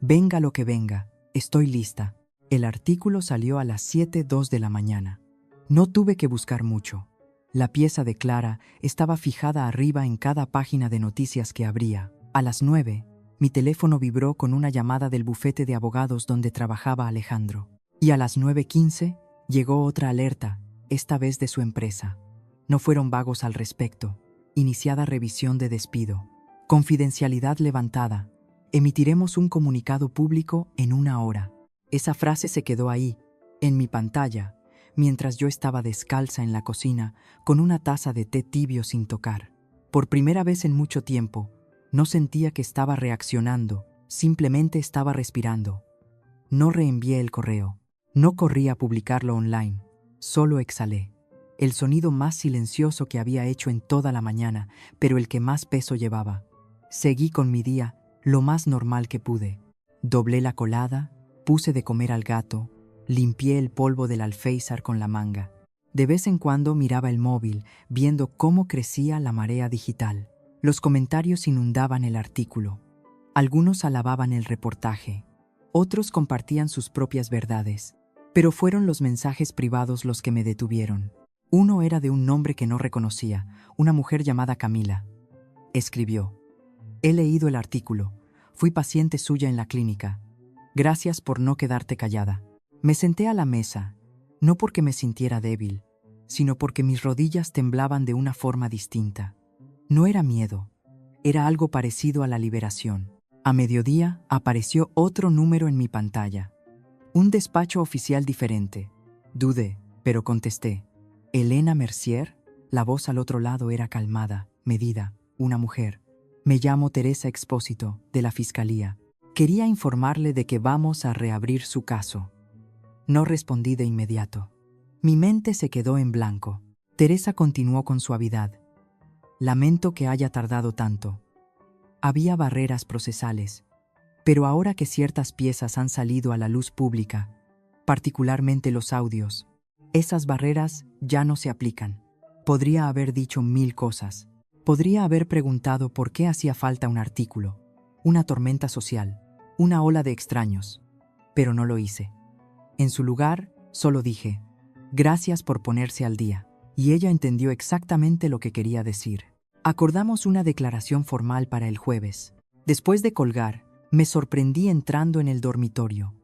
A: Venga lo que venga, estoy lista. El artículo salió a las 7:02 de la mañana. No tuve que buscar mucho. La pieza de Clara estaba fijada arriba en cada página de noticias que abría. A las 9, mi teléfono vibró con una llamada del bufete de abogados donde trabajaba Alejandro. Y a las 9:15 llegó otra alerta, esta vez de su empresa. No fueron vagos al respecto. Iniciada revisión de despido. Confidencialidad levantada. Emitiremos un comunicado público en 1 hora. Esa frase se quedó ahí, en mi pantalla, mientras yo estaba descalza en la cocina con una taza de té tibio sin tocar. Por primera vez en mucho tiempo, no sentía que estaba reaccionando, simplemente estaba respirando. No reenvié el correo, no corrí a publicarlo online, solo exhalé. El sonido más silencioso que había hecho en toda la mañana, pero el que más peso llevaba. Seguí con mi día, lo más normal que pude. Doblé la colada, puse de comer al gato, limpié el polvo del alféizar con la manga. De vez en cuando miraba el móvil, viendo cómo crecía la marea digital. Los comentarios inundaban el artículo. Algunos alababan el reportaje, otros compartían sus propias verdades, pero fueron los mensajes privados los que me detuvieron. Uno era de un nombre que no reconocía, una mujer llamada Camila. Escribió: he leído el artículo, fui paciente suya en la clínica. Gracias por no quedarte callada. Me senté a la mesa, no porque me sintiera débil, sino porque mis rodillas temblaban de una forma distinta. No era miedo, era algo parecido a la liberación. A mediodía apareció otro número en mi pantalla. Un despacho oficial diferente. Dudé, pero contesté. Elena Mercier. La voz al otro lado era calmada, medida, una mujer. Me llamo Teresa Expósito, de la Fiscalía. Quería informarle de que vamos a reabrir su caso. No respondí de inmediato. Mi mente se quedó en blanco. Teresa continuó con suavidad. Lamento que haya tardado tanto. Había barreras procesales, pero ahora que ciertas piezas han salido a la luz pública, particularmente los audios, esas barreras ya no se aplican. Podría haber dicho 1000 cosas. Podría haber preguntado por qué hacía falta un artículo, una tormenta social, una ola de extraños, pero no lo hice. En su lugar, solo dije, gracias por ponerse al día, y ella entendió exactamente lo que quería decir. Acordamos una declaración formal para el jueves. Después de colgar, me sorprendí entrando en el dormitorio.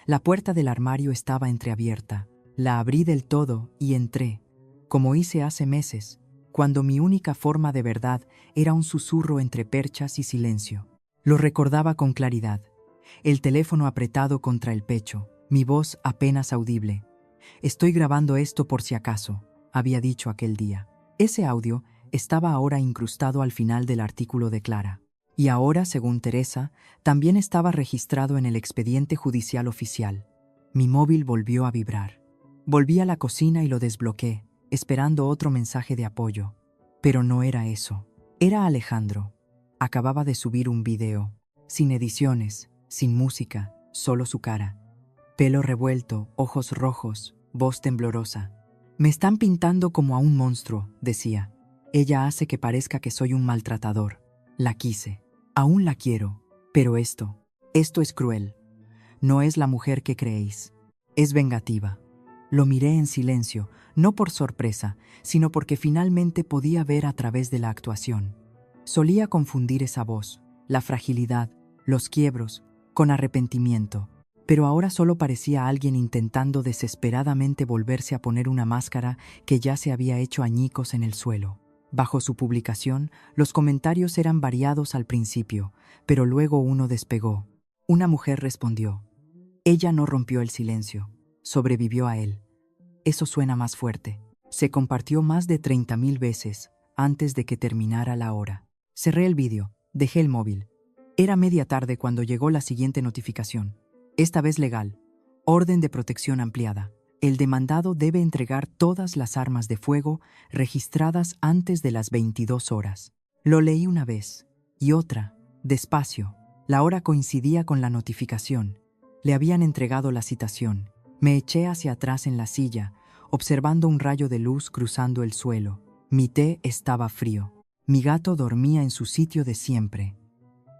A: La puerta del armario estaba entreabierta. La abrí del todo y entré, como hice hace meses, cuando mi única forma de verdad era un susurro entre perchas y silencio. Lo recordaba con claridad. El teléfono apretado contra el pecho, mi voz apenas audible. Estoy grabando esto por si acaso, había dicho aquel día. Ese audio estaba ahora incrustado al final del artículo de Clara. Y ahora, según Teresa, también estaba registrado en el expediente judicial oficial. Mi móvil volvió a vibrar. Volví a la cocina y lo desbloqueé, esperando otro mensaje de apoyo. Pero no era eso. Era Alejandro. Acababa de subir un video, sin ediciones, sin música, solo su cara. Pelo revuelto, ojos rojos, voz temblorosa. Me están pintando como a un monstruo, decía. Ella hace que parezca que soy un maltratador. La quise. Aún la quiero. Pero esto es cruel. No es la mujer que creéis. Es vengativa. Lo miré en silencio, no por sorpresa, sino porque finalmente podía ver a través de la actuación. Solía confundir esa voz, la fragilidad, los quiebros, con arrepentimiento, pero ahora solo parecía alguien intentando desesperadamente volverse a poner una máscara que ya se había hecho añicos en el suelo. Bajo su publicación, los comentarios eran variados al principio, pero luego uno despegó. Una mujer respondió. Ella no rompió el silencio, sobrevivió a él. Eso suena más fuerte. Se compartió más de 30.000 veces antes de que terminara la hora. Cerré el vídeo, dejé el móvil. Era media tarde cuando llegó la siguiente notificación. Esta vez legal. Orden de protección ampliada. El demandado debe entregar todas las armas de fuego registradas antes de las 22 horas. Lo leí una vez y otra, despacio. La hora coincidía con la notificación. Le habían entregado la citación. Me eché hacia atrás en la silla, observando un rayo de luz cruzando el suelo. Mi té estaba frío. Mi gato dormía en su sitio de siempre.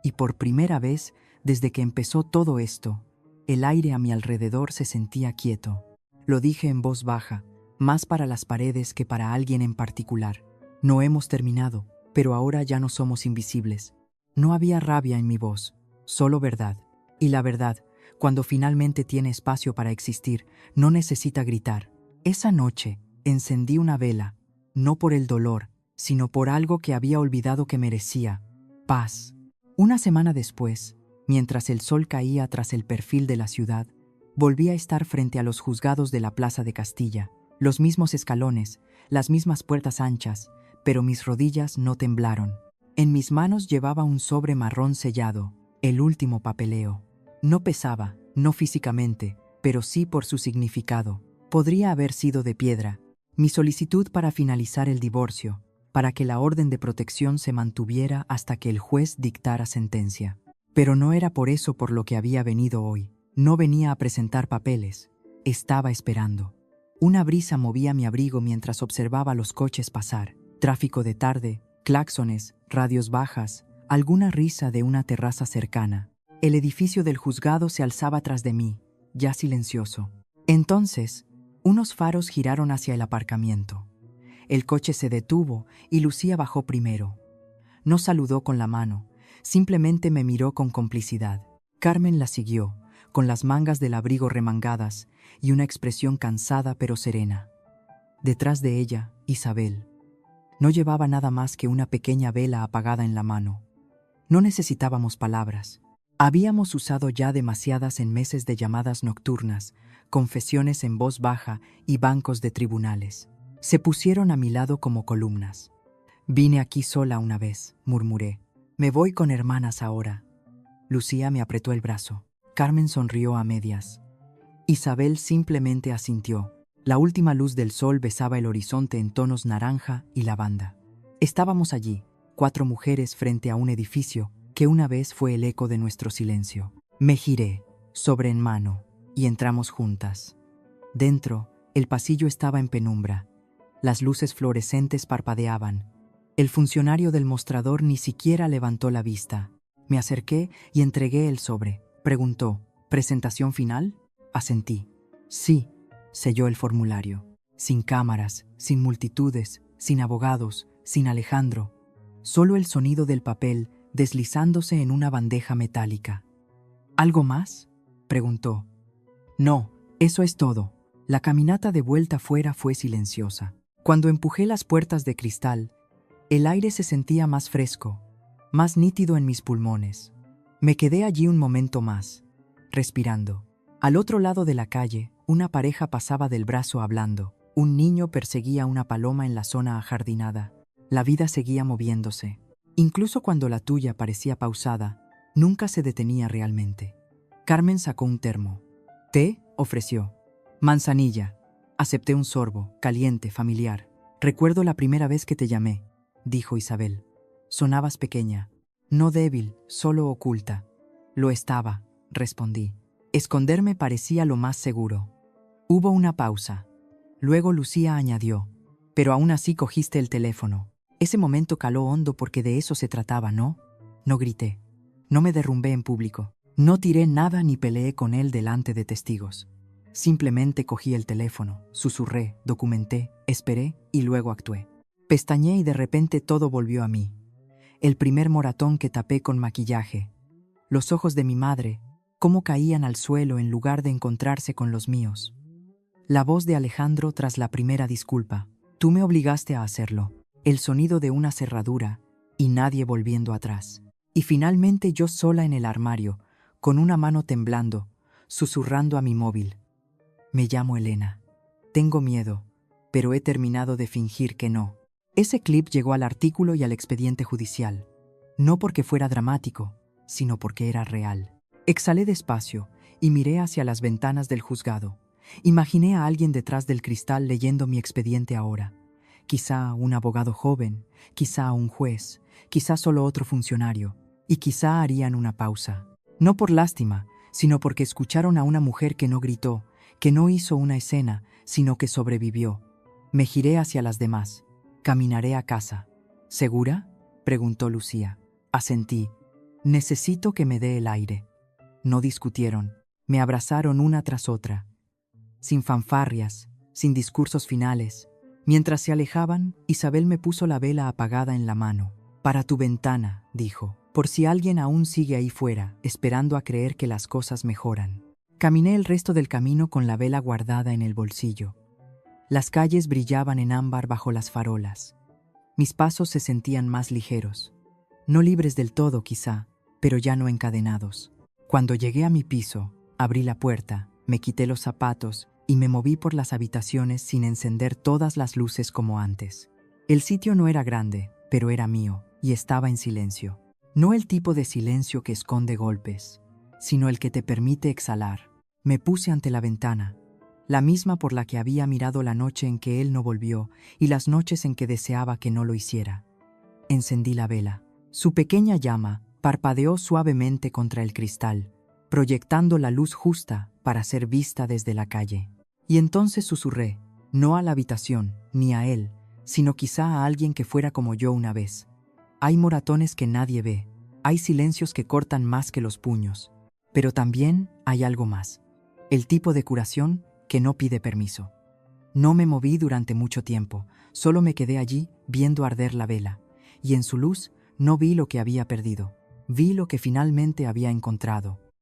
A: Y por primera vez, desde que empezó todo esto, el aire a mi alrededor se sentía quieto. Lo dije en voz baja, más para las paredes que para alguien en particular. No hemos terminado, pero ahora ya no somos invisibles. No había rabia en mi voz, solo verdad. Y la verdad, cuando finalmente tiene espacio para existir, no necesita gritar. Esa noche, encendí una vela, no por el dolor, sino por algo que había olvidado que merecía: paz. Una semana después, mientras el sol caía tras el perfil de la ciudad, volví a estar frente a los juzgados de la Plaza de Castilla, los mismos escalones, las mismas puertas anchas, pero mis rodillas no temblaron. En mis manos llevaba un sobre marrón sellado, el último papeleo. No pesaba, no físicamente, pero sí por su significado. Podría haber sido de piedra. Mi solicitud para finalizar el divorcio, para que la orden de protección se mantuviera hasta que el juez dictara sentencia. Pero no era por eso por lo que había venido hoy. No venía a presentar papeles. Estaba esperando. Una brisa movía mi abrigo mientras observaba los coches pasar. Tráfico de tarde, claxones, radios bajas, alguna risa de una terraza cercana. El edificio del juzgado se alzaba tras de mí, ya silencioso. Entonces, unos faros giraron hacia el aparcamiento. El coche se detuvo y Lucía bajó primero. No saludó con la mano, simplemente me miró con complicidad. Carmen la siguió, con las mangas del abrigo remangadas y una expresión cansada pero serena. Detrás de ella, Isabel. No llevaba nada más que una pequeña vela apagada en la mano. No necesitábamos palabras. Habíamos usado ya demasiadas en meses de llamadas nocturnas, confesiones en voz baja y bancos de tribunales. Se pusieron a mi lado como columnas. Vine aquí sola una vez, murmuré. Me voy con hermanas ahora. Lucía me apretó el brazo. Carmen sonrió a medias. Isabel simplemente asintió. La última luz del sol besaba el horizonte en tonos naranja y lavanda. Estábamos allí, 4 mujeres frente a un edificio que una vez fue el eco de nuestro silencio. Me giré, sobre en mano, y entramos juntas. Dentro, el pasillo estaba en penumbra. Las luces fluorescentes parpadeaban. El funcionario del mostrador ni siquiera levantó la vista. Me acerqué y entregué el sobre. Preguntó, ¿presentación final? Asentí. Sí, selló el formulario. Sin cámaras, sin multitudes, sin abogados, sin Alejandro. Solo el sonido del papel deslizándose en una bandeja metálica. ¿Algo más?, preguntó. No, eso es todo. La caminata de vuelta fuera fue silenciosa. Cuando empujé las puertas de cristal, el aire se sentía más fresco, más nítido en mis pulmones. Me quedé allí un momento más, respirando. Al otro lado de la calle, una pareja pasaba del brazo hablando. Un niño perseguía una paloma en la zona ajardinada. La vida seguía moviéndose. Incluso cuando la tuya parecía pausada, nunca se detenía realmente. Carmen sacó un termo. ¿Té?, ofreció. Manzanilla. Acepté un sorbo, caliente, familiar. Recuerdo la primera vez que te llamé, dijo Isabel. Sonabas pequeña, no débil, solo oculta. Lo estaba, respondí. Esconderme parecía lo más seguro. Hubo una pausa. Luego Lucía añadió, pero aún así cogiste el teléfono. Ese momento caló hondo porque de eso se trataba, ¿no? No grité. No me derrumbé en público. No tiré nada ni peleé con él delante de testigos. Simplemente cogí el teléfono, susurré, documenté, esperé y luego actué. Pestañeé y de repente todo volvió a mí. El primer moratón que tapé con maquillaje. Los ojos de mi madre, cómo caían al suelo en lugar de encontrarse con los míos. La voz de Alejandro tras la primera disculpa. Tú me obligaste a hacerlo. el sonido de una cerradura y nadie volviendo atrás. Y finalmente yo sola en el armario, con una mano temblando, susurrando a mi móvil. Me llamo Elena. Tengo miedo, pero he terminado de fingir que no. Ese clip llegó al artículo y al expediente judicial. No porque fuera dramático, sino porque era real. Exhalé despacio y miré hacia las ventanas del juzgado. Imaginé a alguien detrás del cristal leyendo mi expediente ahora. Quizá un abogado joven, quizá un juez, quizá solo otro funcionario, y quizá harían una pausa. No por lástima, sino porque escucharon a una mujer que no gritó, que no hizo una escena, sino que sobrevivió. Me giré hacia las demás. Caminaré a casa. ¿Segura?, preguntó Lucía. Asentí. Necesito que me dé el aire. No discutieron. Me abrazaron una tras otra. Sin fanfarrias, sin discursos finales. Mientras se alejaban, Isabel me puso la vela apagada en la mano. Para tu ventana, dijo, por si alguien aún sigue ahí fuera, esperando a creer que las cosas mejoran. Caminé el resto del camino con la vela guardada en el bolsillo. Las calles brillaban en ámbar bajo las farolas. Mis pasos se sentían más ligeros. No libres del todo, quizá, pero ya no encadenados. Cuando llegué a mi piso, abrí la puerta, me quité los zapatos y me moví por las habitaciones sin encender todas las luces como antes. El sitio no era grande, pero era mío, y estaba en silencio. No el tipo de silencio que esconde golpes, sino el que te permite exhalar. Me puse ante la ventana, la misma por la que había mirado la noche en que él no volvió y las noches en que deseaba que no lo hiciera. Encendí la vela. Su pequeña llama parpadeó suavemente contra el cristal, proyectando la luz justa para ser vista desde la calle. Y entonces susurré, no a la habitación, ni a él, sino quizá a alguien que fuera como yo una vez. Hay moratones que nadie ve, hay silencios que cortan más que los puños, pero también hay algo más. El tipo de curación que no pide permiso. No me moví durante mucho tiempo, solo me quedé allí viendo arder la vela, y en su luz no vi lo que había perdido, vi lo que finalmente había encontrado,